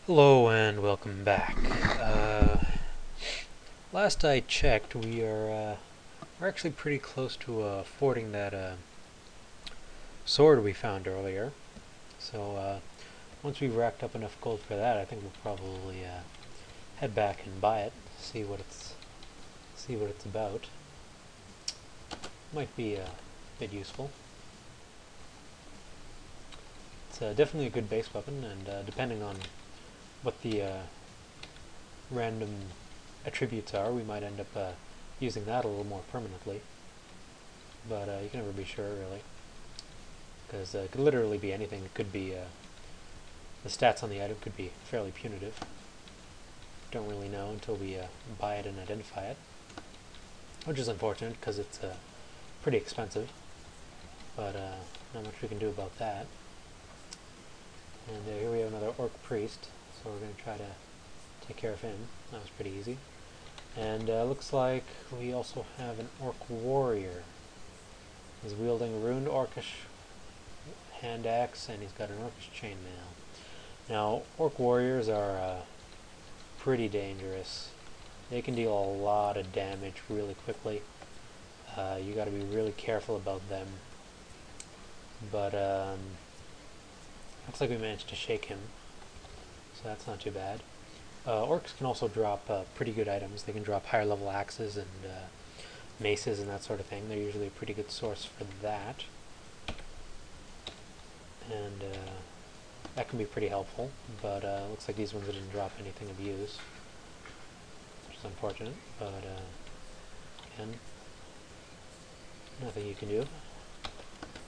Hello and welcome back. Uh, Last I checked, we're actually pretty close to fording that sword we found earlier. So once we've racked up enough gold for that, I think we'll probably head back and buy it. See what it's about. Might be a bit useful. It's definitely a good base weapon, and depending on what the random attributes are, we might end up using that a little more permanently. But you can never be sure, really, because it could literally be anything. It could be the stats on the item could be fairly punitive. Don't really know until we buy it and identify it, which is unfortunate because it's pretty expensive. But not much we can do about that. And here we have another orc priest, so we're going to try to take care of him. That was pretty easy. And looks like we also have an orc warrior. He's wielding a ruined orcish hand axe, and he's got an orcish chainmail. Now, orc warriors are pretty dangerous. They can deal a lot of damage really quickly. You got to be really careful about them. But looks like we managed to shake him, so that's not too bad. Orcs can also drop pretty good items. They can drop higher level axes and maces and that sort of thing. They're usually a pretty good source for that. And that can be pretty helpful, but looks like these ones didn't drop anything of use, which is unfortunate, but again, nothing you can do.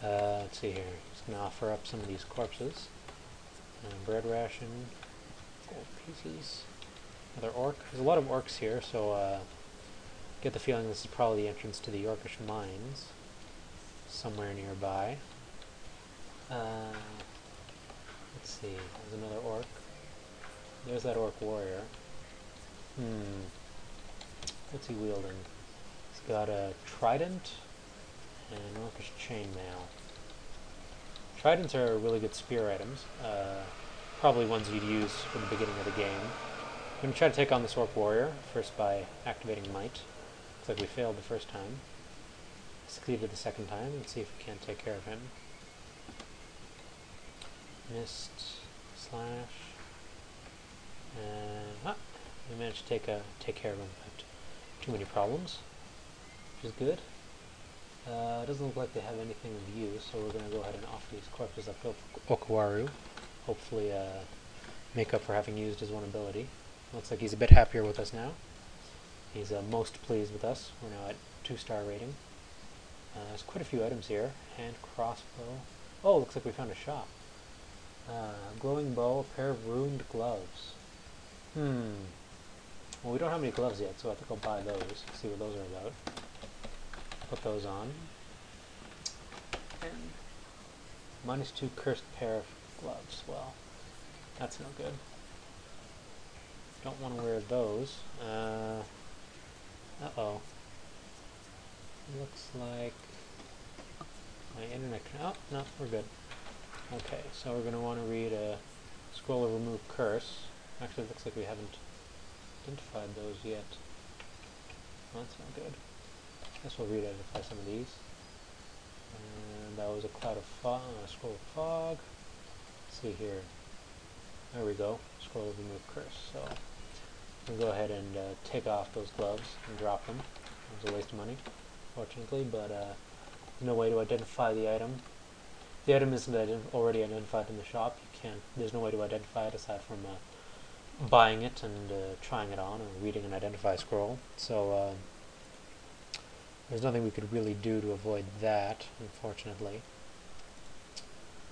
Let's see here. Just going to offer up some of these corpses. Bread ration, gold pieces, another orc. There's a lot of orcs here, so get the feeling this is probably the entrance to the Orcish mines, somewhere nearby. Let's see, there's another orc. There's that orc warrior. What's he wielding? He's got a trident and an orcish chainmail. Tridents are really good spear items. Probably ones you'd use for the beginning of the game. I'm going to try to take on this orc warrior, first by activating Might. Looks like we failed the first time. Succeeded the second time. Let's see if we can't take care of him. Mist, slash, and we managed to take care of him without too many problems, which is good. It doesn't look like they have anything of use, so we're going to go ahead and offer these corpses up to Okawaru. Hopefully make up for having used his one ability. Looks like he's a bit happier with us now. He's most pleased with us. We're now at 2-star rating. There's quite a few items here. Hand crossbow. Oh, looks like we found a shop. Glowing bow, a pair of ruined gloves. Well, we don't have any gloves yet, so I think I'll buy those, see what those are about. Put those on. And -2 cursed pair of gloves. Well, that's no good. Don't want to wear those. Uh-oh. Looks like my internet. Oh, no, we're good. Okay, so we're going to want to read a scroll of remove curse. Actually, it looks like we haven't identified those yet. Well, that's not good. I guess we'll re-identify some of these. And that was a cloud of fog, a scroll of fog. Let's see here. There we go. Scroll of remove curse. So we'll go ahead and take off those gloves and drop them. It was a waste of money, fortunately, but no way to identify the item. The item isn't already identified in the shop. There's no way to identify it aside from buying it and trying it on or reading an identify scroll. So there's nothing we could really do to avoid that, unfortunately.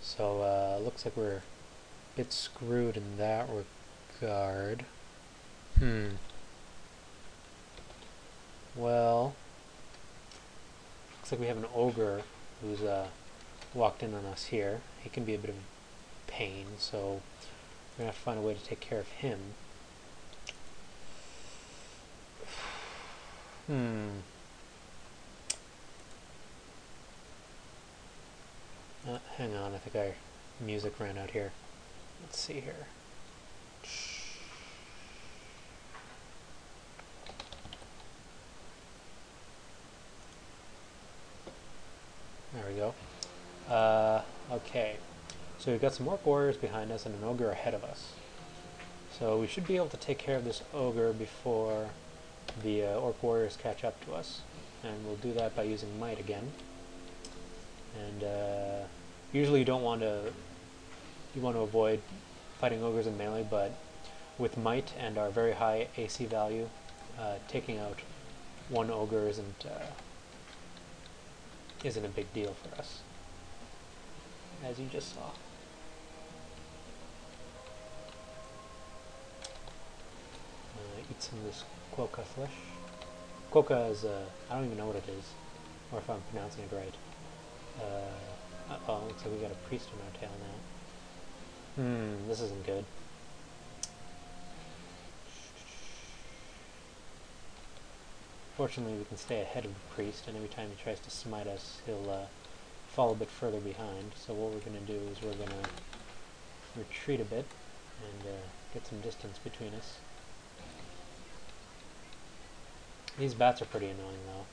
So looks like we're a bit screwed in that regard. Well, looks like we have an ogre who's walked in on us here. He can be a bit of a pain, so we're going to have to find a way to take care of him. Hang on, I think our music ran out here. Let's see here. There we go. Okay, so we've got some orc warriors behind us and an ogre ahead of us. So we should be able to take care of this ogre before the orc warriors catch up to us. And we'll do that by using might again. And usually you don't want to, you want to avoid fighting ogres in melee, but with might and our very high AC value, taking out one ogre isn't a big deal for us, as you just saw. Eat some of this quokka flesh. Quokka is, I don't even know what it is, or if I'm pronouncing it right. Uh-oh, looks like we got a priest on our tail now. This isn't good. Fortunately, we can stay ahead of the priest, and every time he tries to smite us, he'll fall a bit further behind. So what we're going to do is we're going to retreat a bit and get some distance between us. These bats are pretty annoying, though.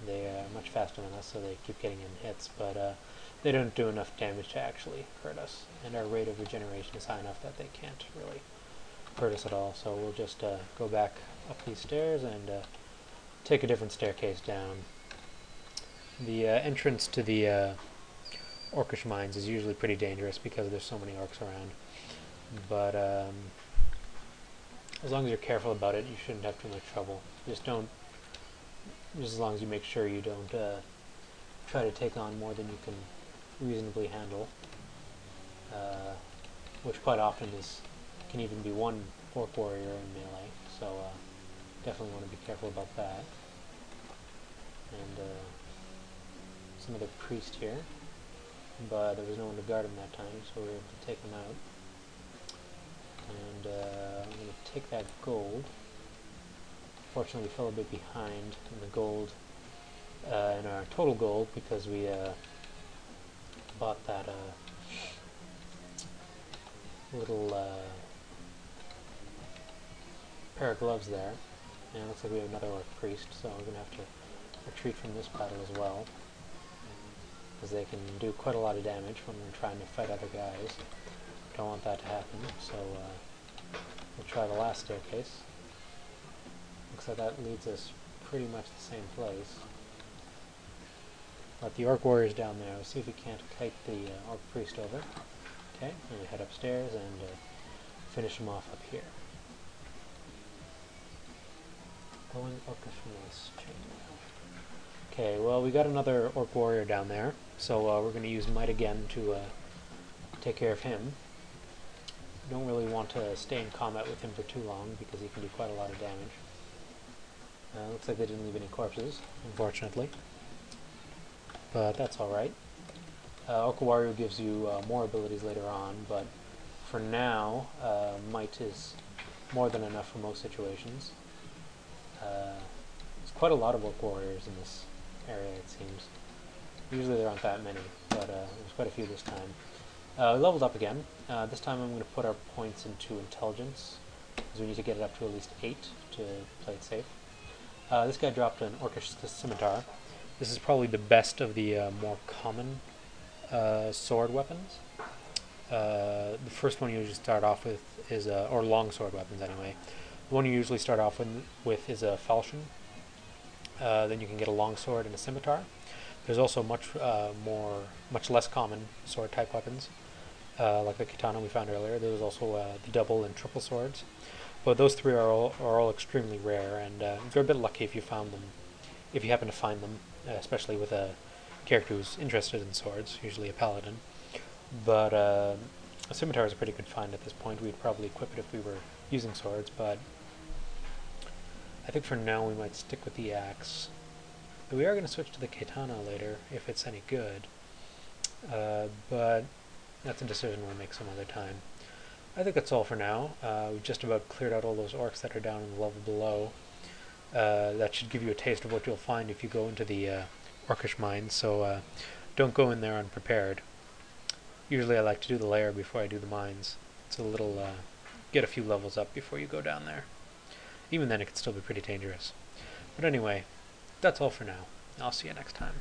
They are much faster than us, so they keep getting in hits, but they don't do enough damage to actually hurt us, and our rate of regeneration is high enough that they can't really hurt us at all. So we'll just go back up these stairs and take a different staircase down. The entrance to the orcish mines is usually pretty dangerous because there's so many orcs around, but as long as you're careful about it, you shouldn't have too much trouble. Just as long as you make sure you don't try to take on more than you can reasonably handle, which quite often can even be one orc warrior in melee, so definitely want to be careful about that. And some other priest here, but there was no one to guard him that time, so we were able to take him out. And I'm going to take that gold. Fortunately, we fell a bit behind in the gold, in our total gold, because we bought that little pair of gloves there. And it looks like we have another orc priest, so we're going to have to retreat from this battle as well, because they can do quite a lot of damage when we're trying to fight other guys. Don't want that to happen, so we'll try the last staircase. Looks like that leads us pretty much the same place. Let the orc warriors down there. We'll see if we can't kite the orc priest over. Okay, and we head upstairs and finish him off up here. Going orcish mace chainmail. Okay, well we got another orc warrior down there, so we're going to use might again to take care of him. Don't really want to stay in combat with him for too long because he can do quite a lot of damage. Looks like they didn't leave any corpses, unfortunately, but that's alright. Orc warrior gives you more abilities later on, but for now, might is more than enough for most situations. There's quite a lot of orc warriors in this area, it seems. Usually there aren't that many, but there's quite a few this time. We leveled up again. This time I'm going to put our points into intelligence, because we need to get it up to at least 8 to play it safe. This guy dropped an orcish scimitar. This is probably the best of the more common sword weapons. The first one you usually start off with is, or long sword weapons anyway. The one you usually start off with is a falchion. Then you can get a long sword and a scimitar. There's also much less common sword type weapons, like the katana we found earlier. There's also the double and triple swords. But those three are all extremely rare, and you're a bit lucky if you found them, if you happen to find them, especially with a character who's interested in swords, usually a paladin. But a scimitar is a pretty good find at this point. We'd probably equip it if we were using swords, but I think for now we might stick with the axe. We are going to switch to the katana later, if it's any good, but that's a decision we'll make some other time. I think that's all for now. We've just about cleared out all those orcs that are down in the level below. That should give you a taste of what you'll find if you go into the orcish mines, so don't go in there unprepared. Usually I like to do the lair before I do the mines. It's a little, get a few levels up before you go down there. Even then it can still be pretty dangerous. But anyway, that's all for now. I'll see you next time.